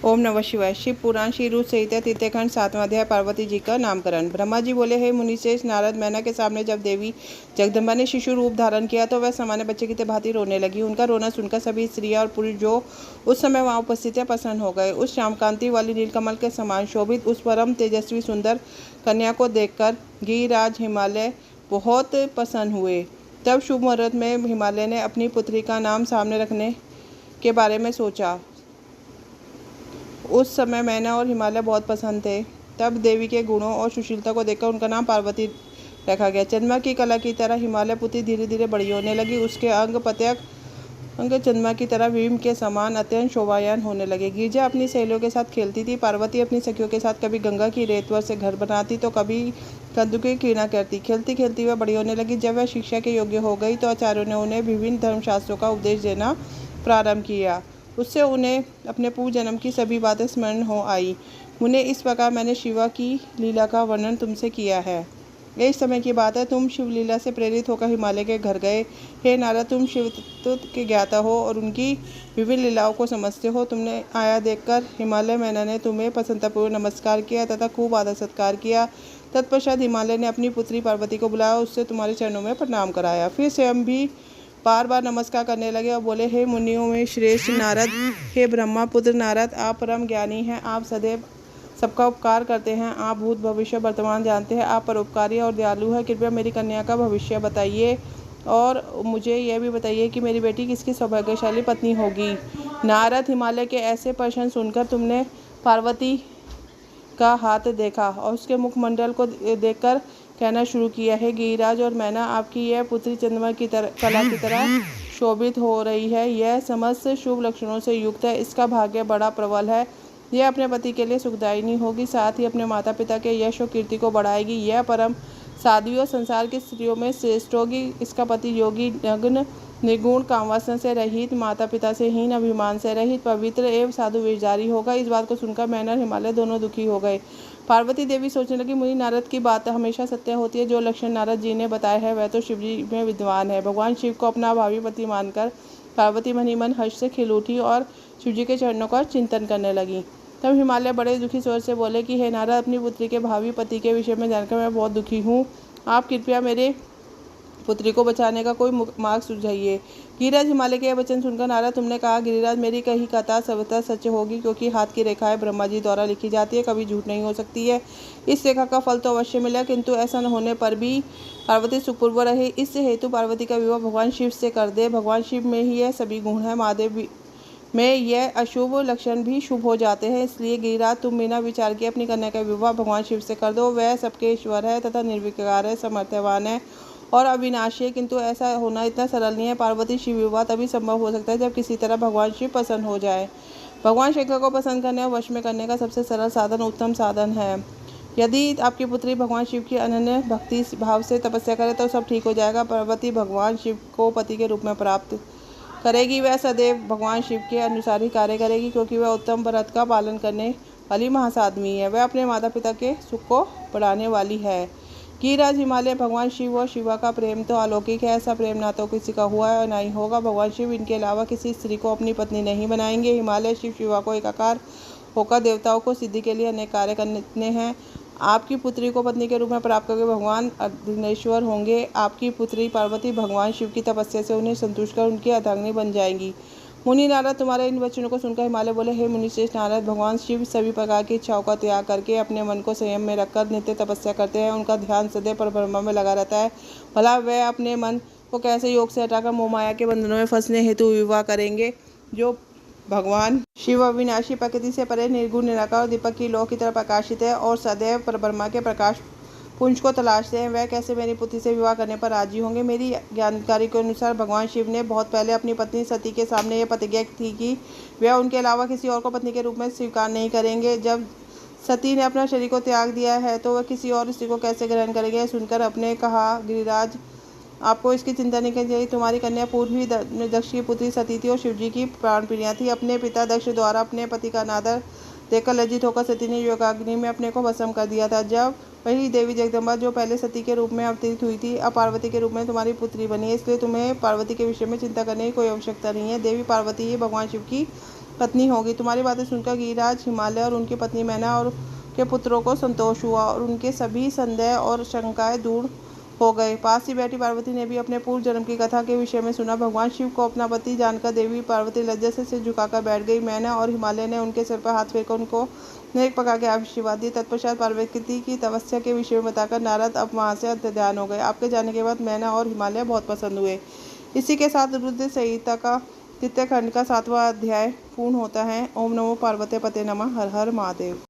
ओम नमः शिवाय। शिव पुराण श्री रूप संहिता तृतीय खंड 7वां अध्याय पार्वती जी का नामकरण। ब्रह्मा जी बोले, हे मुनिश्रेष्ठ नारद, मैना के सामने जब देवी जगदम्बा ने शिशु रूप धारण किया तो वह सामान्य बच्चे की भांति रोने लगी। उनका रोना सुनकर सभी स्त्रियां और पुरुष जो उस समय वहां उपस्थित थे प्रसन्न हो गए। उस श्यामकांति वाली नीलकमल के समान शोभित उस परम तेजस्वी सुंदर कन्या को देखकर गिरिराज हिमालय बहुत प्रसन्न हुए। तब शुभ मुहूर्त में हिमालय ने अपनी पुत्री का नाम सामने रखने के बारे में सोचा। उस समय मैना और हिमालय बहुत पसंद थे। तब देवी के गुणों और सुशीलता को देखकर उनका नाम पार्वती रखा गया। चंद्रमा की कला की तरह हिमालय पुत्री धीरे धीरे बड़ी होने लगी। उसके अंग चंद्रमा की तरह भीम के समान अत्यंत शोभायमान होने लगे। गिरिजा अपनी सहेलियों के साथ खेलती थी। पार्वती अपनी सखियों के साथ कभी गंगा की रेत से घर बनाती तो कभी कद्दू की कीड़ा करती। खेलती खेलती वह बड़ी होने लगी। जब वह शिक्षा के योग्य हो गई तो आचार्यों ने उन्हें विभिन्न धर्मशास्त्रों का उपदेश देना प्रारंभ किया। उससे उन्हें अपने पूर्व जन्म की सभी बातें स्मरण हो आई। मुने, इस प्रकार मैंने शिवा की लीला का वर्णन तुमसे किया है। इस समय की बात है, तुम शिवलीला से प्रेरित होकर हिमालय के घर गए। हे नारद, तुम शिव तत्व के ज्ञाता हो और उनकी विभिन्न लीलाओं को समझते हो। तुमने आया देखकर हिमालय मैना ने तुम्हें प्रसन्नतापूर्वक नमस्कार किया तथा खूब आदर सत्कार किया। तत्पश्चात हिमालय ने अपनी पुत्री पार्वती को बुलाया, उससे तुम्हारे चरणों में प्रणाम कराया। फिर स्वयं भी बार बार नमस्कार करने लगे और बोले, हे मुनियों में श्रेष्ठ नारद, हे ब्रह्मा पुत्र नारद, आप परम ज्ञानी हैं। आप सदैव सबका उपकार करते हैं। आप भूत भविष्य वर्तमान जानते हैं। आप परोपकारी और दयालु हैं। कृपया मेरी कन्या का भविष्य बताइए और मुझे यह भी बताइए कि मेरी बेटी किसकी सौभाग्यशाली पत्नी होगी। नारद, हिमालय के ऐसे प्रश्न सुनकर तुमने पार्वती का हाथ देखा और उसके मुखमंडल को देखकर कहना शुरू किया, है गिरिराज और मैना, आपकी यह पुत्री चंद्रमा की कला की तरह शोभित हो रही है। यह समस्त शुभ लक्षणों से युक्त है। इसका भाग्य बड़ा प्रबल है। यह अपने पति के लिए सुखदायिनी होगी, साथ ही अपने माता पिता के यश और कीर्ति को बढ़ाएगी। यह परम साध्वी और संसार की स्त्रियों में श्रेष्ठ होगी। इसका पति योगी, नग्न, निर्गुण, कामवासना से रहित, माता पिता से हीन, अभिमान से रहित, पवित्र एवं साधु वेशधारी होगा। इस बात को सुनकर मैना और हिमालय दोनों दुखी हो गए। पार्वती देवी सोचने लगी, मुनि नारद की बात हमेशा सत्य होती है। जो लक्षण नारद जी ने बताए हैं वह तो शिव जी में विद्वान है। भगवान शिव को अपना भावी पति मानकर पार्वती मन ही मन हर्ष से खिल उठी और शिव जी के चरणों का चिंतन करने लगी। तब हिमालय बड़े दुखी स्वर से बोले कि हे नारद, अपनी पुत्री के भावी पति के विषय में जानकर मैं बहुत दुखी हूँ। आप कृपया मेरे पुत्री को बचाने का कोई मार्ग सुझाइए। गिरिराज हिमालय के यह वचन सुनकर, नारद, तुमने कहा गिरिराज, मेरी कही कथा सर्वथा सच होगी, क्योंकि हाथ की रेखाएं ब्रह्मा जी द्वारा लिखी जाती है, कभी झूठ नहीं हो सकती है। इस रेखा का फल तो अवश्य मिला, किंतु ऐसा न होने पर भी पार्वती सुखपूर्व रहे। इस हेतु पार्वती का विवाह भगवान शिव से कर दे। भगवान शिव में ही यह सभी गुण है। महादेव में यह अशुभ लक्षण भी शुभ हो जाते हैं। इसलिए गिरिराज, तुम बिना विचार के अपनी कन्या का विवाह भगवान शिव से कर दो। वह सबके ईश्वर है तथा निर्विकार है, समर्थवान है और अविनाशी है, किंतु ऐसा होना इतना सरल नहीं है। पार्वती शिव विवाह तभी संभव हो सकता है जब किसी तरह भगवान शिव प्रसन्न हो जाए। भगवान शंकर को पसंद करने और वश में करने का सबसे सरल साधन उत्तम साधन है। यदि आपकी पुत्री भगवान शिव की अनन्य भक्ति भाव से तपस्या करे तो सब ठीक हो जाएगा। पार्वती भगवान शिव को पति के रूप में प्राप्त करेगी। वह सदैव भगवान शिव के अनुसार ही कार्य करेगी, क्योंकि वह उत्तम व्रत का पालन करने वाली महासाध्वी है। वह अपने माता पिता के सुख को बढ़ाने वाली है। गिरिराज, हिमालय, भगवान शिव और शिवा का प्रेम तो अलौकिक है। ऐसा प्रेम ना तो किसी का हुआ है और ना ही होगा। भगवान शिव इनके अलावा किसी स्त्री को अपनी पत्नी नहीं बनाएंगे। हिमालय, शिव, शिवा को एकाकार होकर देवताओं को सिद्धि के लिए अनेक कार्य करने हैं। आपकी पुत्री को पत्नी के रूप में प्राप्त करके भगवान अर्धनेश्वर होंगे। आपकी पुत्री पार्वती भगवान शिव की तपस्या से उन्हें संतुष्ट कर उनकी अर्धांगिनी बन जाएंगी। मुनि नारद, तुम्हारे इन वचनों को सुनकर हिमालय बोले, हे मुनिश्रेष्ठ नारद, भगवान शिव सभी प्रकार की इच्छाओं का त्याग करके अपने मन को संयम में रखकर नित्य तपस्या करते हैं। उनका ध्यान सदैव परब्रह्म में लगा रहता है। भला वह अपने मन को कैसे योग से हटाकर मोह माया के बंधनों में फंसने हेतु विवाह करेंगे। जो भगवान शिव अविनाशी, प्रकृति से परे, निर्गुण, निराकार और दीपक की लौ की तरह प्रकाशित है और सदैव परब्रह्म के प्रकाश पुंज को तलाशते हैं, वह कैसे मेरी पुत्री से विवाह करने पर राजी होंगे। मेरी जानकारी के अनुसार भगवान शिव ने बहुत पहले अपनी पत्नी सती के सामने यह प्रतिज्ञा थी कि वह उनके अलावा किसी और को पत्नी के रूप में स्वीकार नहीं करेंगे। जब सती ने अपना शरीर को त्याग दिया है तो वह किसी और स्त्री को कैसे ग्रहण करेंगे। सुनकर अपने कहा, गिरिराज, आपको इसकी चिंता नहीं करनी चाहिए। तुम्हारी कन्या पूर्व ही दक्ष की पुत्री सती थी और शिवजी की प्राण प्रिया थी। अपने पिता दक्ष द्वारा अपने पति का अनादर देखकर लज्जित होकर सती ने योगाग्नि में अपने को भस्म कर दिया था। जब वही देवी जगदम्बा, जो पहले सती के रूप में अवतरित हुई थी, अब पार्वती के रूप में तुम्हारी पुत्री बनी है। इसलिए तुम्हें पार्वती के विषय में चिंता करने की कोई आवश्यकता नहीं है। देवी पार्वती ही भगवान शिव की पत्नी होगी। तुम्हारी बातें सुनकर गिरिराज, हिमालय और उनकी पत्नी मैना और के पुत्रों को संतोष हुआ और उनके सभी संदेह और शंकाएं दूर हो गए। पास ही बैठी पार्वती ने भी अपने पूर्व जन्म की कथा के विषय में सुना। भगवान शिव को अपना पति जानकर देवी पार्वती लज्जा से सिर झुकाकर बैठ गई। मैना और हिमालय ने उनके सिर पर हाथ फेरकर उनको नेक प्रकार के आशीर्वाद दिए। तत्पश्चात पार्वती की तपस्या के विषय में बताकर नारद अब वहाँ से अंतर्ध्यान हो गए। आपके जाने के बाद मैना और हिमालय बहुत प्रसन्न हुए। इसी के साथ रुद्र संहिता का 3 खंड का 7वां अध्याय पूर्ण होता है। ओम नमो पार्वती पते नमः। हर हर महादेव।